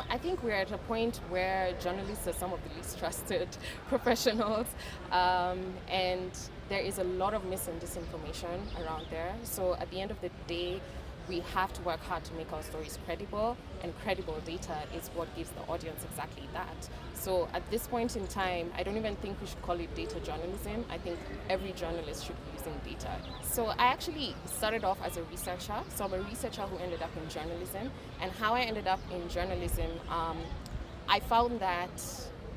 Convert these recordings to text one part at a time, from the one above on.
I think we're at a point where journalists are some of the least trusted professionals, and there is a lot of mis and disinformation around there. So at the end of the day, we have to work hard to make our stories credible, and credible data is what gives the audience exactly that. So at this point in time, I don't even think we should call it data journalism. I think every journalist should be using data. So I actually started off as a researcher. So I'm a researcher who ended up in journalism. And how I ended up in journalism, I found that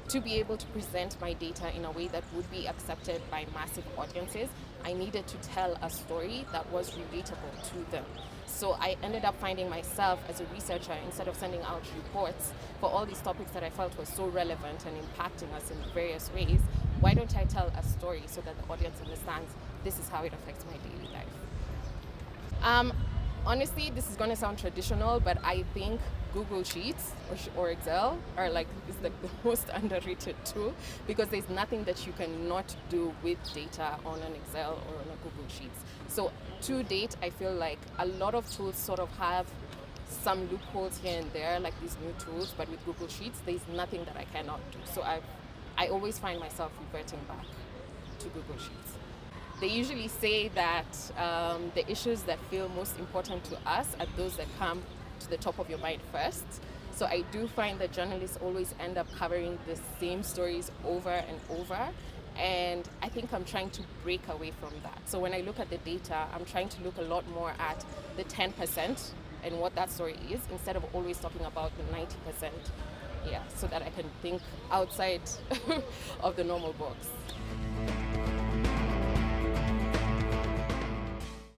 to be able to present my data in a way that would be accepted by massive audiences, I needed to tell a story that was relatable to them. So I ended up finding myself as a researcher, instead of sending out reports for all these topics that I felt were so relevant and impacting us in various ways, why don't I tell a story so that the audience understands this is how it affects my daily life? Honestly, this is going to sound traditional, but I think Google Sheets or Excel are is like the most underrated tool, because there's nothing that you cannot do with data on an Excel or on a Google Sheets. So to date, I feel like a lot of tools sort of have some loopholes here and there, like these new tools, but with Google Sheets, there's nothing that I cannot do. So I always find myself reverting back to Google Sheets. They usually say that the issues that feel most important to us are those that come to the top of your mind first. So I do find that journalists always end up covering the same stories over and over. And I think I'm trying to break away from that. So when I look at the data, I'm trying to look a lot more at the 10% and what that story is, instead of always talking about the 90%. Yeah, so that I can think outside of the normal box.